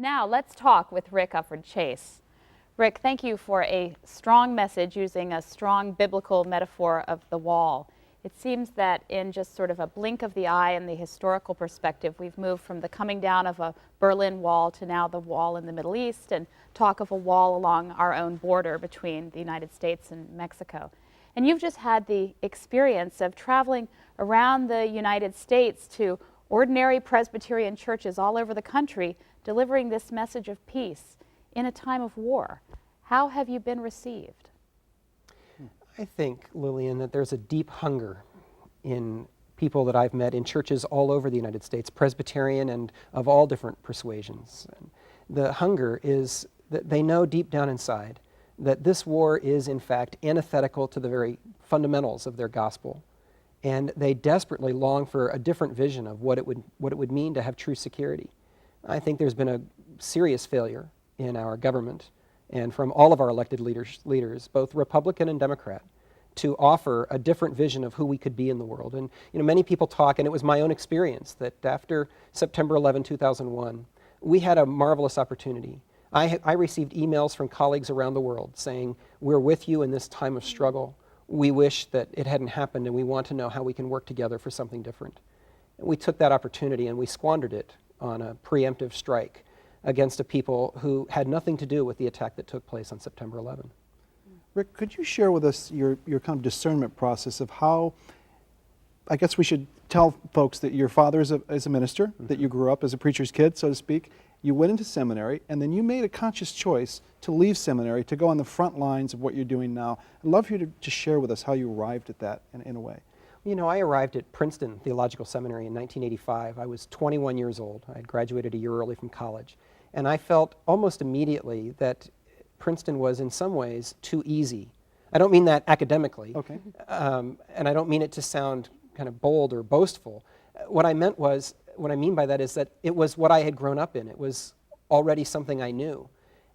Now let's talk with Rick Ufford-Chase. Rick, thank you for a strong message using a strong biblical metaphor of the wall. It seems that in just sort of a blink of the eye in the historical perspective, we've moved from the coming down of a Berlin Wall to now the wall in the Middle East, and talk of a wall along our own border between the United States and Mexico. And you've just had the experience of traveling around the United States to ordinary Presbyterian churches all over the country, delivering this message of peace in a time of war. How have you been received? I think, Lillian, that there's a deep hunger in people that I've met in churches all over the United States, Presbyterian and of all different persuasions. And the hunger is that they know deep down inside that this war is, in fact, antithetical to the very fundamentals of their gospel. And they desperately long for a different vision of what it would mean to have true security. I think there's been a serious failure in our government and from all of our elected leaders, both Republican and Democrat, to offer a different vision of who we could be in the world. And many people talk, and it was my own experience, that after September 11, 2001, we had a marvelous opportunity. I received emails from colleagues around the world saying, we're with you in this time of struggle. We wish that it hadn't happened, and we want to know how we can work together for something different. And we took that opportunity and we squandered it on a preemptive strike against a people who had nothing to do with the attack that took place on September 11. Rick, could you share with us your kind of discernment process of how, I guess we should tell folks that your father is a minister, that you grew up as a preacher's kid, so to speak. You went into seminary, and then you made a conscious choice to leave seminary, to go on the front lines of what you're doing now. I'd love for you to share with us how you arrived at that in a way. I arrived at Princeton Theological Seminary in 1985. I was 21 years old. I had graduated a year early from college. And I felt almost immediately that Princeton was in some ways too easy. I don't mean that academically. Okay. And I don't mean it to sound kind of bold or boastful. What I mean by that is that it was what I had grown up in. It was already something I knew.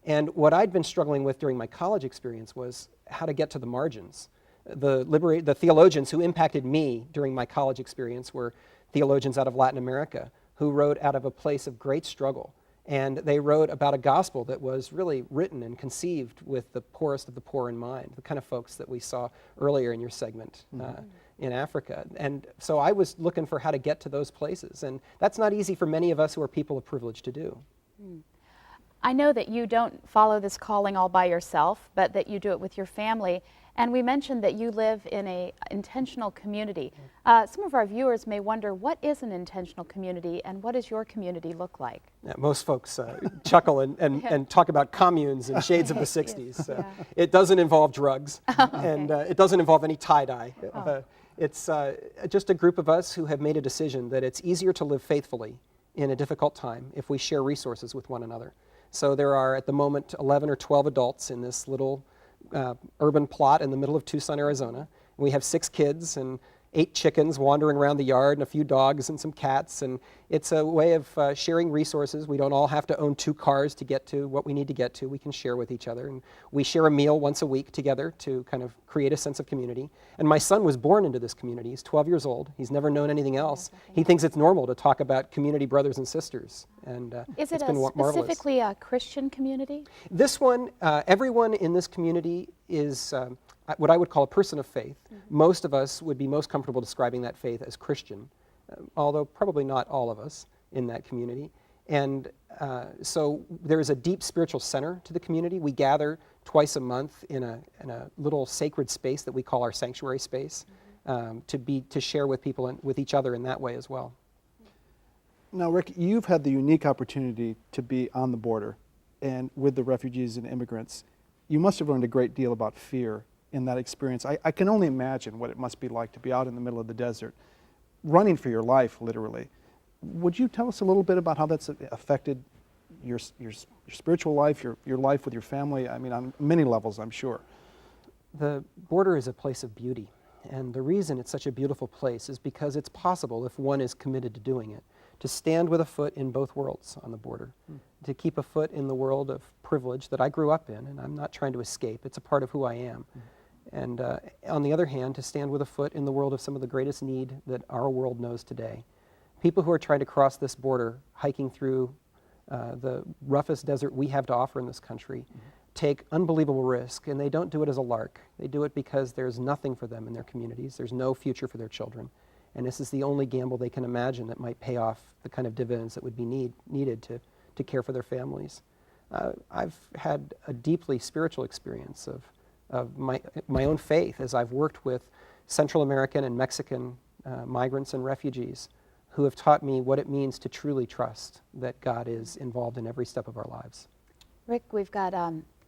And what I'd been struggling with during my college experience was how to get to the margins. The theologians who impacted me during my college experience were theologians out of Latin America who wrote out of a place of great struggle. And they wrote about a gospel that was really written and conceived with the poorest of the poor in mind, the kind of folks that we saw earlier in your segment in Africa. And so I was looking for how to get to those places. And that's not easy for many of us who are people of privilege to do. I know that you don't follow this calling all by yourself, but that you do it with your family. And we mentioned that you live in an intentional community. Some of our viewers may wonder, what is an intentional community and what does your community look like? Yeah, most folks chuckle and talk about communes and shades of the 60s. Yeah. It doesn't involve drugs, and it doesn't involve any tie-dye. It's just a group of us who have made a decision that it's easier to live faithfully in a difficult time if we share resources with one another. So there are, at the moment, 11 or 12 adults in this little urban plot in the middle of Tucson, Arizona. We have 6 kids and 8 chickens wandering around the yard and a few dogs and some cats, and it's a way of sharing resources. We don't all have to own 2 cars to get to what we need to get to. We can share with each other, and we share a meal once a week together to kind of create a sense of community. And my son was born into this community. He's 12 years old. He's never known anything else. He thinks it's normal to talk about community brothers and sisters, and Is it it's been specifically a Christian community? This one, everyone in this community is what I would call a person of faith. Most of us would be most comfortable describing that faith as Christian, although probably not all of us in that community. And so there is a deep spiritual center to the community. We gather twice a month in a little sacred space that we call our sanctuary space to share with people and with each other in that way as well. Now, Rick, you've had the unique opportunity to be on the border and with the refugees and immigrants. You must have learned a great deal about fear in that experience. I can only imagine what it must be like to be out in the middle of the desert, running for your life, literally. Would you tell us a little bit about how that's affected your spiritual life, your life with your family? I mean, on many levels, I'm sure. The border is a place of beauty, and the reason it's such a beautiful place is because it's possible, if one is committed to doing it, to stand with a foot in both worlds on the border, to keep a foot in the world of privilege that I grew up in, and I'm not trying to escape. It's a part of who I am. And on the other hand, to stand with a foot in the world of some of the greatest need that our world knows today. People who are trying to cross this border, hiking through the roughest desert we have to offer in this country, take unbelievable risk, and they don't do it as a lark. They do it because there's nothing for them in their communities. There's no future for their children. And this is the only gamble they can imagine that might pay off the kind of dividends that would be needed to care for their families. I've had a deeply spiritual experience of my own faith as I've worked with Central American and Mexican migrants and refugees who have taught me what it means to truly trust that God is involved in every step of our lives. Rick, we've got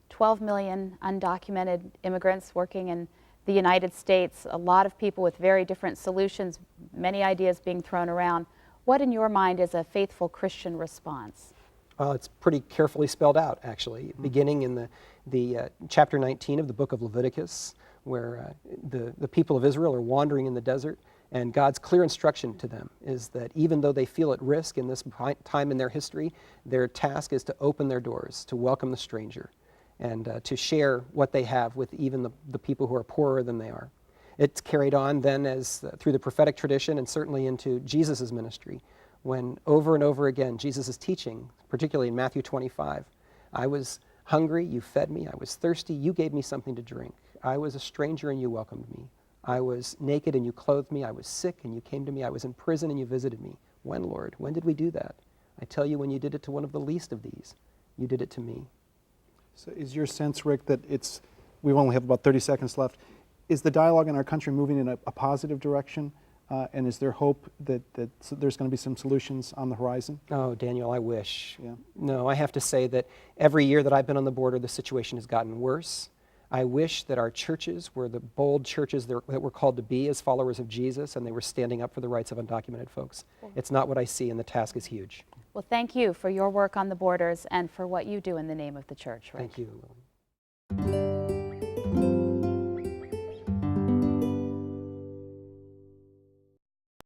12 million undocumented immigrants working in the United States, a lot of people with very different solutions, many ideas being thrown around. What in your mind is a faithful Christian response? Well, it's pretty carefully spelled out, actually, beginning in the chapter 19 of the book of Leviticus, where the people of Israel are wandering in the desert, and God's clear instruction to them is that even though they feel at risk in this time in their history, their task is to open their doors, to welcome the stranger, and to share what they have with even the people who are poorer than they are. It's carried on then as through the prophetic tradition and certainly into Jesus' ministry, when over and over again Jesus is teaching, particularly in Matthew 25, I was hungry, you fed me. I was thirsty, you gave me something to drink. I was a stranger and you welcomed me. I was naked and you clothed me. I was sick and you came to me. I was in prison and you visited me. When, Lord? When did we do that? I tell you, when you did it to one of the least of these, you did it to me. So is your sense, Rick, that we only have about 30 seconds left, is the dialogue in our country moving in a positive direction? And is there hope that there's going to be some solutions on the horizon? Oh, Daniel, I wish. Yeah. No, I have to say that every year that I've been on the border, the situation has gotten worse. I wish that our churches were the bold churches that we're called to be as followers of Jesus, and they were standing up for the rights of undocumented folks. It's not what I see, and the task is huge. Well, thank you for your work on the borders and for what you do in the name of the church, Rick. Thank you, Lillian.